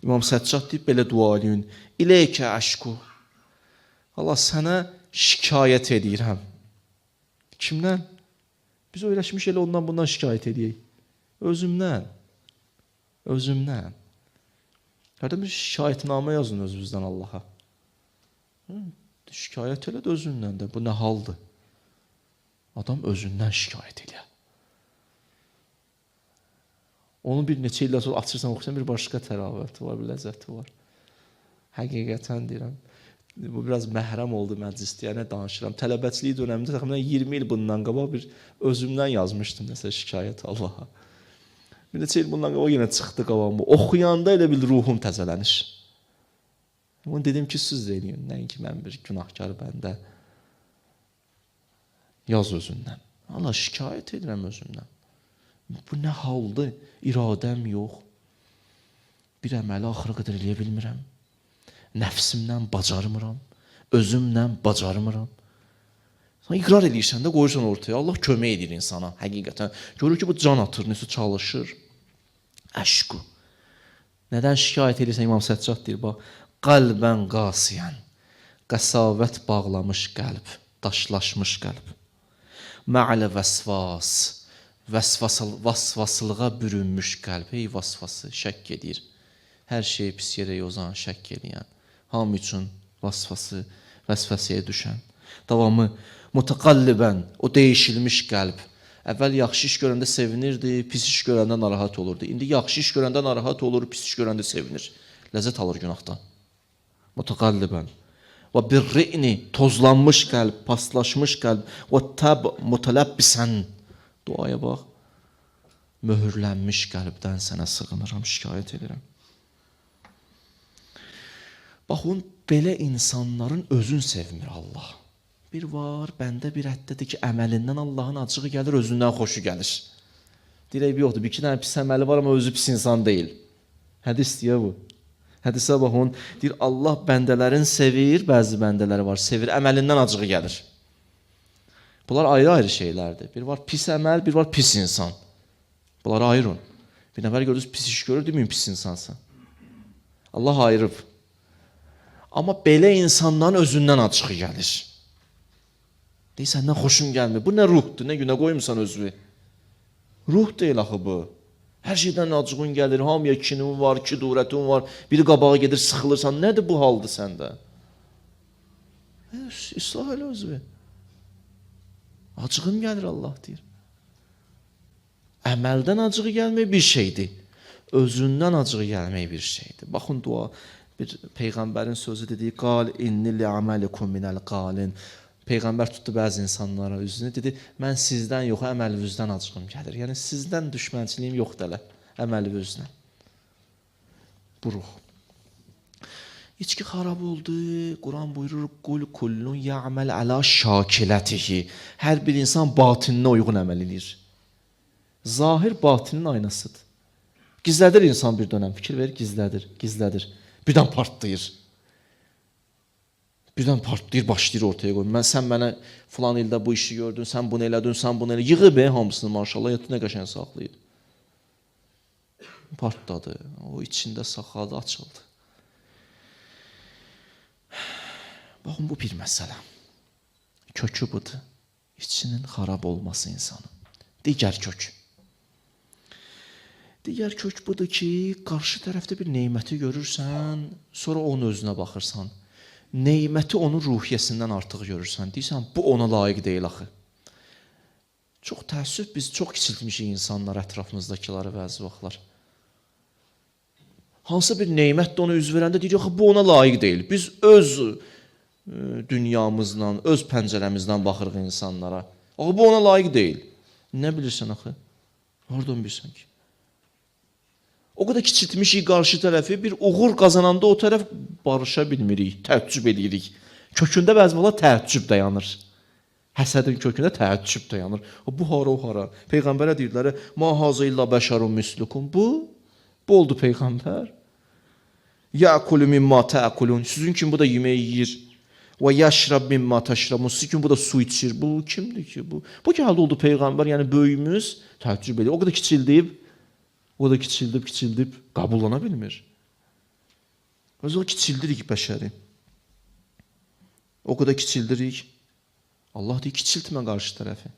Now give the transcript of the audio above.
İmam Səccad deyib, belə dua edin. İleykə əşku. Allah, sənə şikayət edirəm. Kimdən? Biz öyrəşmiş elə ondan bundan şikayət edəyik. Özümdən. Özümdən. Qardaş, şikayətnamə yazın özünüzdən Allaha. Şikayət elə də özündən də. Bu nə haldır? Adam özündən şikayət edir. Onun bir neçə illər sonra açırsan, oxusan bir başqa təravəti var, bir ləzzəti var. Həqiqətən deyirəm. Bu biraz məhrəm oldu məclisdə, danışıram. Tələbəçilik dönəmində təxminən 20 il bundan qabaq bir özümdən yazmışdım nəsə şikayət Allaha. Bir neçə il bundan qabaq yenə çıxdı qabağıma. Oxuyanda elə bil ruhum təzələnir. Onu dedim ki, siz də eləyin. Nəinki mən bir günahkar bəndə. Yaz özündən. Allah, şikayət edirəm özümdən. Bu nə haldır? İradəm yox. Bir əməli axıra qədər eləyə bilmirəm. Nəfsimdən bacarmıram. Özümdən bacarmıram. Sən iqrar edirsən də qoyursan ortaya. Allah kömək edir insana. Həqiqətən. Görür ki, bu can atır, nəsə çalışır. Əşqu. Nədən şikayət edirsən? İmam Səccad deyir, bax. Qəlbən qasiyən. Qəsavət bağlamış qəlb. Daşlaşmış qəlb. Mə'lə vəsvas. Vasvasılığa bürünmüş qəlb. Ey vasvası, şəkk edir. Hər şey pis yerə yozan, şəkk edən. Hamı üçün vasvası, vəsvəsiyə düşən. Davamı, mutaqallibən, o değişilmiş qəlb. Əvvəl yaxşı iş görəndə sevinirdi, pis iş görəndə narahat olurdu. İndi yaxşı iş görəndə narahat olur, pis iş görəndə sevinir. Ləzzət alır günahdan. Mutaqallibən. Və birri'ni, tozlanmış qəlb, paslaşmış qəlb. Və təb mutələbbisən. Duaya bax. Möhürlənmiş qəlbdən sənə sığınıram, şikayət edirəm. Baxın, belə insanların özün sevmir Allah. Bir var, bəndə bir həddədir ki, əməlindən Allahın acığı gəlir, özündən xoşu gəlir. Deyirək, yoxdur, bir iki dənə pis əməli var, amma özü pis insan deyil. Hədis deyə bu. Hədisə baxın, deyir, Allah bəndələrin sevir, bəzi bəndələri var, sevir, əməlindən acığı gəlir. Bunlar ayrı-ayrı şeylərdir. Bir var pis əməl, bir var pis insan. Bunları ayırın. Bir nəfər görürüz, pis iş görür, deməyin pis insansan. Allah ayırıb. Amma belə insanların özündən acığı gəlir. Deyir, səndən xoşun gəlmir. Bu nə ruhdur, nə günə qoymuşsan özünü? Ruh deyil axı bu. Hər şeydən acığın gəlir, hamıya kinin var, kidurətin var, biri qabağa gedir, sıxılırsan. Nədir bu haldır səndə? İslah elə özünü. Acığım gəlir, Allah deyir. Əməldən acığı gəlmək bir şeydir. Özündən acığı gəlmək bir şeydir. Baxın, dua, bir Peyğəmbərin sözü dediyi, qal inni li'amalikum minəl qalin. Peyğəmbər tutdu bəzi insanlara üzünü, dedi, mən sizdən yox, əməlvüzdən acığım gəlir. Yəni, sizdən düşmənçiliyim yoxdur hələ, əməlvüzdən. Bu ruh. İçki xarab oldu, Quran buyurur, qul kullun ya'məl əla şakilətihi. Hər bir insan batininə uyğun əməl edir. Zahir batinin aynasıdır. Gizlədir insan bir dönəm, fikir verir, gizlədir. Birdən partlayır. Birdən partlayır, başlayır ortaya qoyur. Sən mənə filan ildə bu işi gördün, sən bunu elədin, sən bunu elədin. Yığıb hamısını maşallah, yatı nə qəşən saxlayıb. Partladı, o içində saxladı, açıldı. Baxın, bu bir məsələ. Kökü budur. İçinin xarab olması insanın. Digər kök. Digər kök budur ki, qarşı tərəfdə bir neyməti görürsən, sonra onun özünə baxırsan. Neyməti onun ruhiyyəsindən artıq görürsən. Deyirsən, bu ona layiq deyil axı. Çox təəssüf, biz çox kiçiltmişik insanlar, ətrafımızdakiləri bəzi vaxtlar. Hansı bir neymət də ona üz verəndə deyir, axı, bu ona layiq deyil. Biz öz dünyamızdan, öz pəncərəmizdən baxırıq insanlara. Axı, bu ona layiq deyil. Nə bilirsən axı? Oradan bilirsən ki. O qədər kiçiltmişik qarşı tərəfi, bir uğur qazananda o tərəf barışa bilmirik, təəccüb edirik. Kökündə bəzi vaxtlar təəccüb dayanır. Həsədin kökündə təəccüb dayanır. Bu hara, o hara. Peyğəmbərə deyirlər, ma hazı illa bəşərun mislukum. Bu oldu Peyğəmbər. Ya'kulu mimma ta'kulun. Sizin kimi bu da yemək yeyir. Və yəşrab mimma təşrabun. Sizin kimi bu da su içir. Bu kimdir ki? Bu ki halda oldu Peyğəmbər, yəni böyümüz təəccüb edir. O qədər kiçildib, kiçildib, qəbullana bilmir. Özü o kiçildirik bəşəri. O qədər kiçildirik. Allah deyir, kiçiltmə qarşı tərəfi.